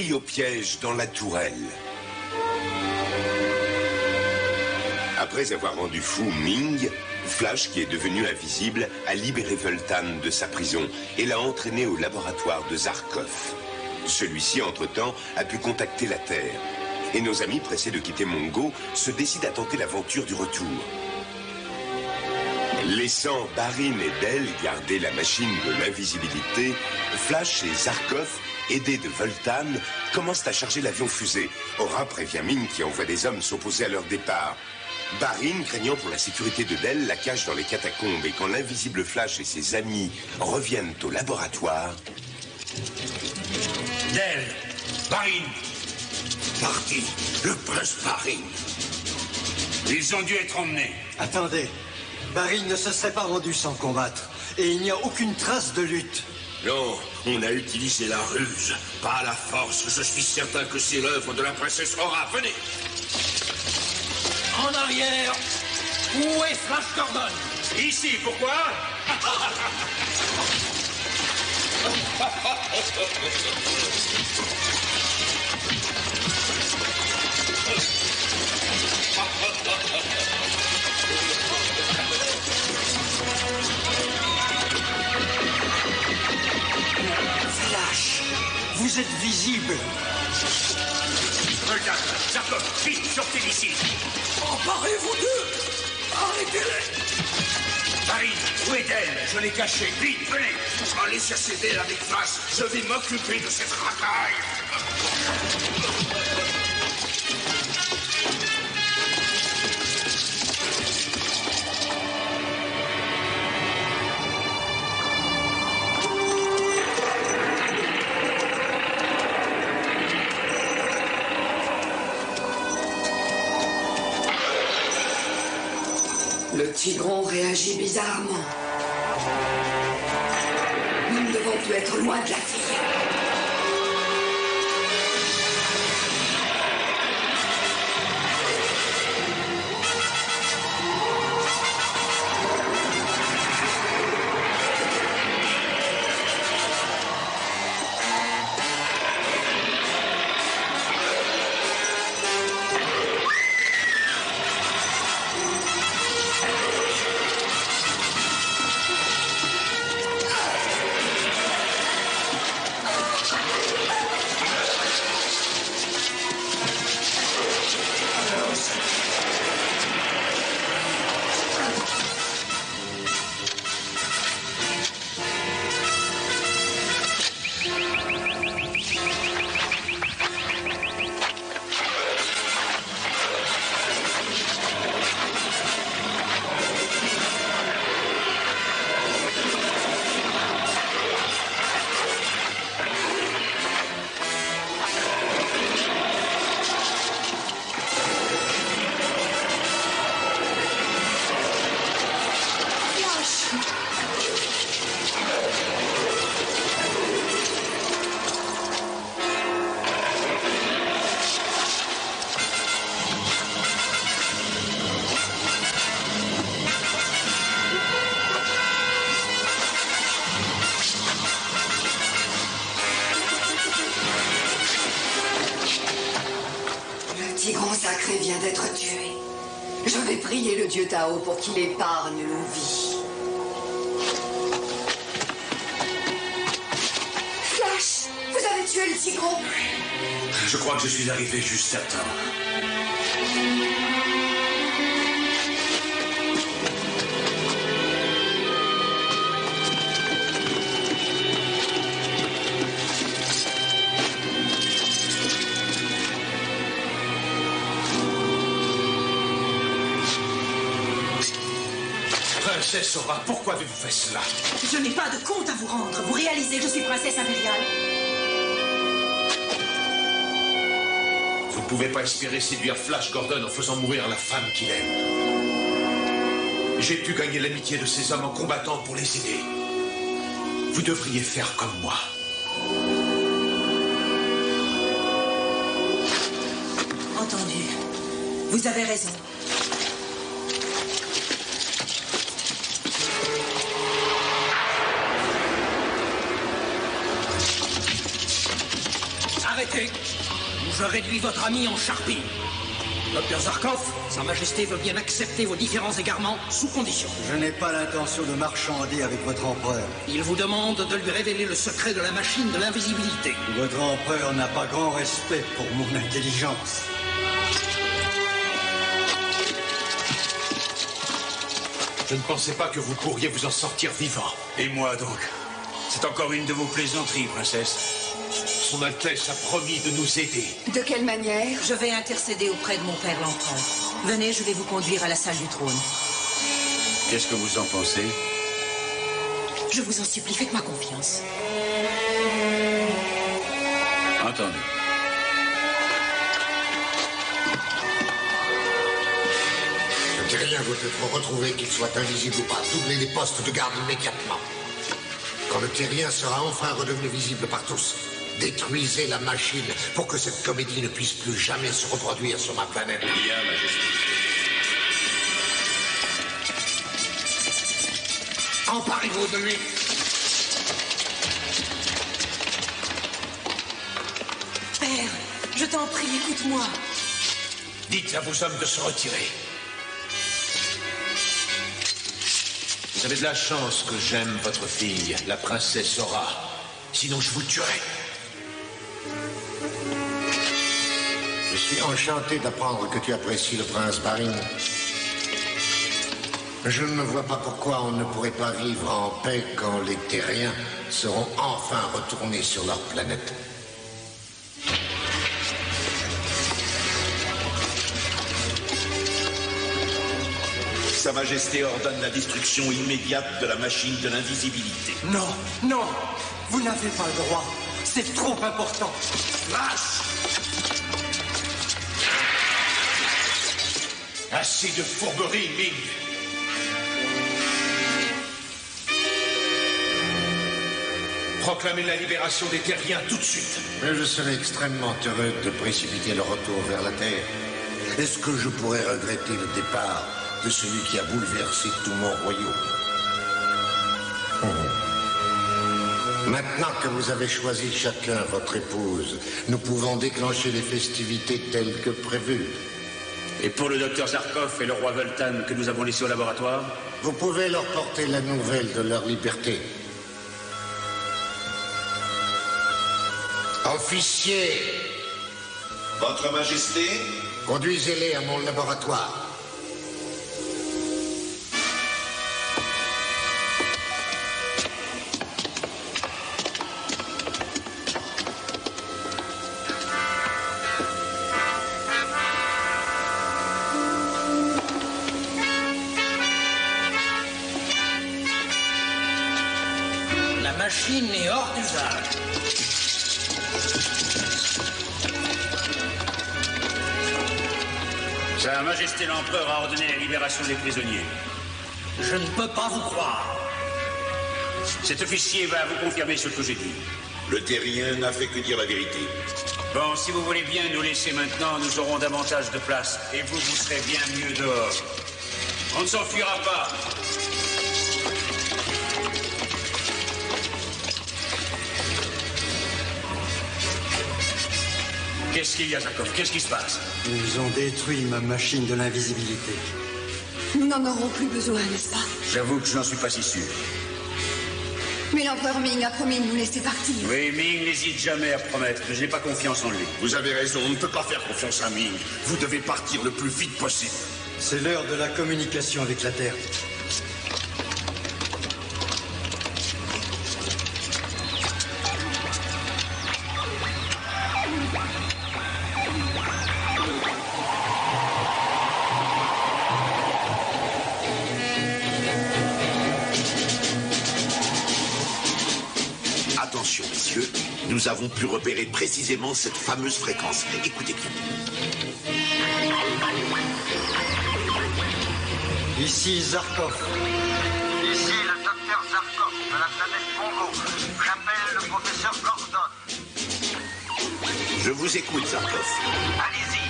pris au piège dans la tourelle. Après avoir rendu fou Ming, Flash, qui est devenu invisible, a libéré Vultan de sa prison et l'a entraîné au laboratoire de Zarkov. Celui-ci, entre-temps, a pu contacter la Terre. Et nos amis, pressés de quitter Mongo, se décident à tenter l'aventure du retour. Laissant Barin et Del garder la machine de l'invisibilité, Flash et Zarkov, aidés de Vultan, commencent à charger l'avion-fusée. Aura prévient Ming qui envoie des hommes s'opposer à leur départ. Barin, craignant pour la sécurité de Del, la cache dans les catacombes. Et quand l'invisible Flash et ses amis reviennent au laboratoire... Del, Barin, parti, le prince Barin. Ils ont dû être emmenés. Attendez, Barin ne se serait pas rendu sans combattre. Et il n'y a aucune trace de lutte. Non, on a utilisé la ruse, pas la force. Je suis certain que c'est l'œuvre de la princesse Aura. Venez. En arrière. Où est Flash Gordon? Ici, pourquoi? Flash, vous êtes visible. Regarde, Zarkov, vite, sortez d'ici. Emparez-vous d'eux. Arrêtez-les. Barin, où est Del? Je l'ai caché. Vite, venez. Allez chercher Del avec Flash. Je vais m'occuper de cette racaille. Le Tigron réagit bizarrement. Nous ne devons plus être loin de la fille. Vient d'être tué. Je vais prier le dieu Tao pour qu'il épargne nos vies. Flash, vous avez tué le Tigron. Je crois que je suis arrivé juste à temps. Princesse Aura, pourquoi avez-vous fait cela? Je n'ai pas de compte à vous rendre. Vous réalisez que je suis princesse impériale? Vous ne pouvez pas espérer séduire Flash Gordon en faisant mourir la femme qu'il aime. J'ai pu gagner l'amitié de ces hommes en combattant pour les aider. Vous devriez faire comme moi. Entendu. Vous avez raison. arrêtez, ou je réduis votre ami en charpie. Docteur Zarkov, Sa Majesté veut bien accepter vos différents égarements sous condition. Je n'ai pas l'intention de marchander avec votre empereur. Il vous demande de lui révéler le secret de la machine de l'invisibilité. Votre empereur n'a pas grand respect pour mon intelligence. Je ne pensais pas que vous pourriez vous en sortir vivant. Et moi donc? C'est encore une de vos plaisanteries, princesse. Son Altesse a promis de nous aider. De quelle manière? Je vais intercéder auprès de mon père l'empereur. Venez, je vais vous conduire à la salle du trône. Qu'est-ce que vous en pensez? Je vous en supplie, faites-moi confiance. Entendu. Le terrien veut être retrouvé, qu'il soit invisible ou pas. Doublez les postes de garde immédiatement. Quand le terrien sera enfin redevenu visible par tous, détruisez la machine pour que cette comédie ne puisse plus jamais se reproduire sur ma planète. Bien, Majesté. Emparez-vous de lui. Père, je t'en prie, écoute-moi. Dites à vos hommes de se retirer. Vous avez de la chance que j'aime votre fille, la princesse Aura. Sinon, je vous tuerai. Je suis enchanté d'apprendre que tu apprécies le prince Barin. Je ne vois pas pourquoi on ne pourrait pas vivre en paix quand les terriens seront enfin retournés sur leur planète. Sa Majesté ordonne la destruction immédiate de la machine de l'invisibilité. Non, non, vous n'avez pas le droit. C'est trop important. Lâche! Assez de fourberie, Ming. Proclamez la libération des terriens tout de suite. Mais je serais extrêmement heureux de précipiter le retour vers la Terre. Est-ce que je pourrais regretter le départ de celui qui a bouleversé tout mon royaume? Maintenant que vous avez choisi chacun votre épouse, nous pouvons déclencher les festivités telles que prévues. Et pour le docteur Zarkov et le roi Voltan que nous avons laissés au laboratoire? Vous pouvez leur porter la nouvelle de leur liberté. Officier, Votre Majesté, conduisez-les à mon laboratoire. La machine est hors d'usage. Sa Majesté l'Empereur a ordonné la libération des prisonniers. Je ne peux pas vous croire. Cet officier va vous confirmer ce que j'ai dit. le terrien n'a fait que dire la vérité. Bon, si vous voulez bien nous laisser maintenant, nous aurons davantage de place. Et vous serez bien mieux dehors. On ne s'enfuira pas. Qu'est-ce qu'il y a, Zarkov? Qu'est-ce qui se passe? Ils ont détruit ma machine de l'invisibilité. Nous n'en aurons plus besoin, n'est-ce pas? J'avoue que je n'en suis pas si sûr. Mais l'empereur Ming a promis de nous laisser partir. Oui, Ming n'hésite jamais à promettre, mais je n'ai pas confiance en lui. Vous avez raison, on ne peut pas faire confiance à Ming. Vous devez partir le plus vite possible. C'est l'heure de la communication avec la Terre. Attention, messieurs, nous avons pu repérer précisément cette fameuse fréquence. Écoutez bien. Ici Zarkov. Ici le docteur Zarkov de la planète Mongo. J'appelle le professeur Gordon. Je vous écoute, Zarkov. Allez-y.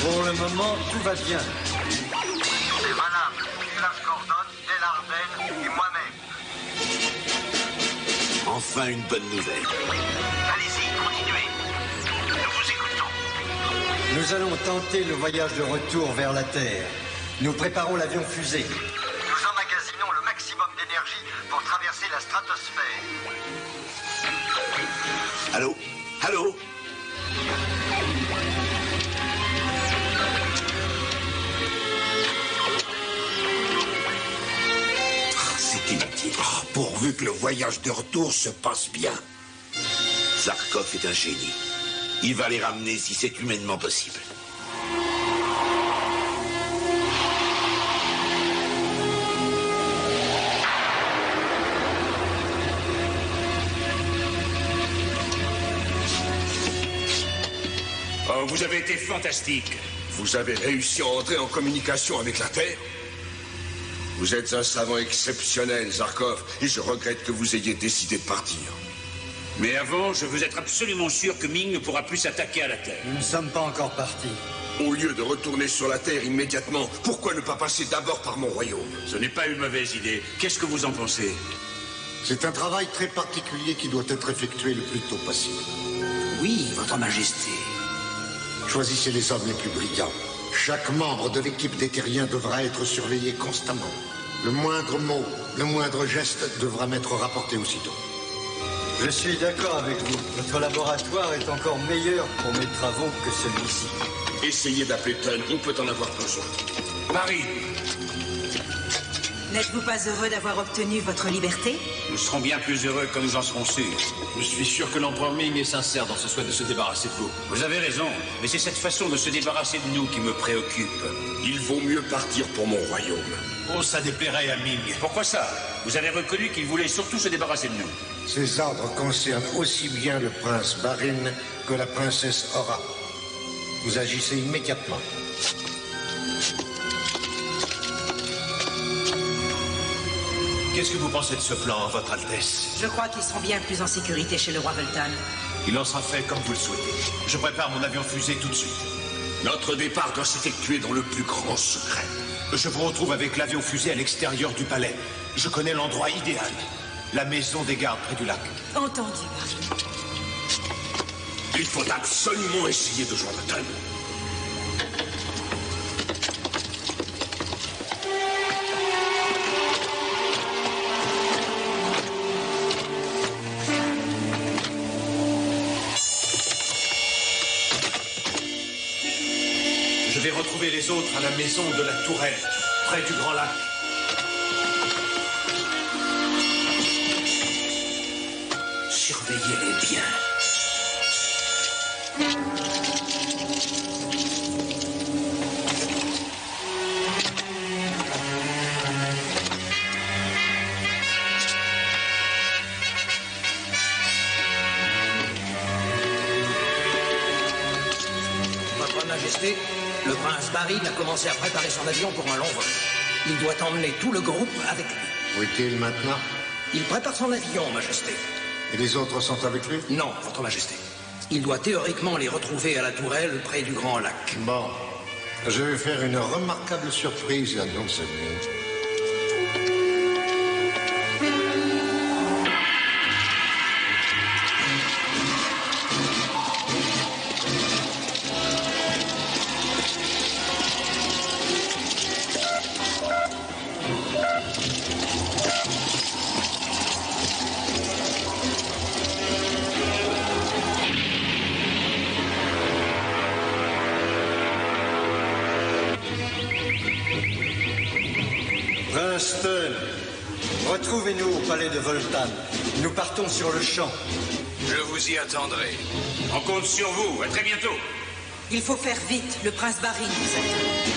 Pour le moment, tout va bien. C'est Madame Flash Gordon, Delarden et moi-même. enfin une bonne nouvelle. Allez-y, continuez. Nous vous écoutons. Nous allons tenter le voyage de retour vers la Terre. Nous préparons l'avion fusée. Nous emmagasinons le maximum d'énergie pour traverser la stratosphère. Allô? Allô? C'est inutile. Pourvu que le voyage de retour se passe bien. Zarkov est un génie. Il va les ramener si c'est humainement possible. Oh, vous avez été fantastique. Vous avez réussi à entrer en communication avec la Terre? Vous êtes un savant exceptionnel, Zarkov, et je regrette que vous ayez décidé de partir. Mais avant, je veux être absolument sûr que Ming ne pourra plus s'attaquer à la Terre. Nous ne sommes pas encore partis. Au lieu de retourner sur la Terre immédiatement, pourquoi ne pas passer d'abord par mon royaume? Ce n'est pas une mauvaise idée. Qu'est-ce que vous en pensez? C'est un travail très particulier qui doit être effectué le plus tôt possible. Oui, Votre Majesté. Choisissez les hommes les plus brillants. Chaque membre de l'équipe des Terriens devra être surveillé constamment. Le moindre mot, le moindre geste devra m'être rapporté aussitôt. Je suis d'accord avec vous. Votre laboratoire est encore meilleur pour mes travaux que celui-ci. Essayez d'appeler Tunn, on peut en avoir besoin. Marie, N'êtes-vous pas heureux d'avoir obtenu votre liberté? nous serons bien plus heureux quand nous en serons sûrs. Je suis sûr que l'empereur Ming est sincère dans ce souhait de se débarrasser de vous. Vous avez raison, mais c'est cette façon de se débarrasser de nous qui me préoccupe. Il vaut mieux partir pour mon royaume. Oh, ça déplairait à Ming. Pourquoi ça? Vous avez reconnu qu'il voulait surtout se débarrasser de nous. Ces ordres concernent aussi bien le prince Barin que la princesse Aura. Vous agissez immédiatement. Qu'est-ce que vous pensez de ce plan, Votre Altesse? Je crois qu'ils seront bien plus en sécurité chez le roi Voltan. Il en sera fait comme vous le souhaitez. Je prépare mon avion fusée tout de suite. Notre départ doit s'effectuer dans le plus grand secret. Je vous retrouve avec l'avion fusée à l'extérieur du palais. Je connais l'endroit idéal. La maison des gardes près du lac. Entendu, Marie. Il faut absolument essayer de joindre Tunn. Je vais retrouver les autres à la maison de la Tourelle, près du Grand Lac. Surveillez-les bien. Votre Majesté, le prince Barin a commencé à préparer son avion pour un long vol. Il doit emmener tout le groupe avec lui. Où est-il maintenant? Il prépare son avion, Majesté. Et les autres sont avec lui? Non, Votre Majesté. Il doit théoriquement les retrouver à la Tourelle, près du Grand Lac. Bon. Je vais faire une remarquable surprise à Don Semi. Princeton, retrouvez-nous au palais de Voltan. Nous partons sur le champ. Je vous y attendrai. On compte sur vous. À très bientôt. Il faut faire vite. Le prince Barin nous attend.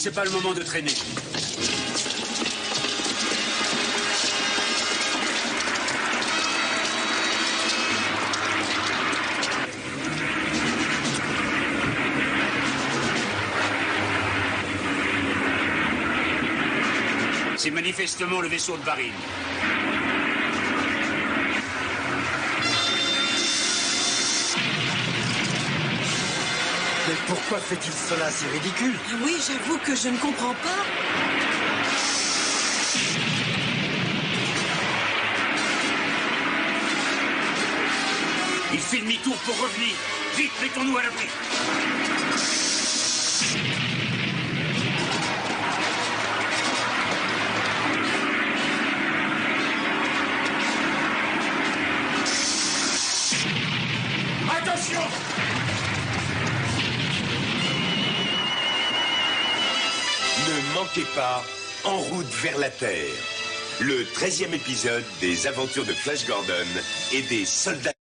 c'est pas le moment de traîner. C'est manifestement le vaisseau de Barine. Mais pourquoi fait-il cela? C'est ridicule. Oui, j'avoue que je ne comprends pas. Il fait demi-tour pour revenir. Vite, mettons-nous à l'abri. Attention! Ne manquez pas En route vers la Terre, le 13e épisode des aventures de Flash Gordon et des soldats.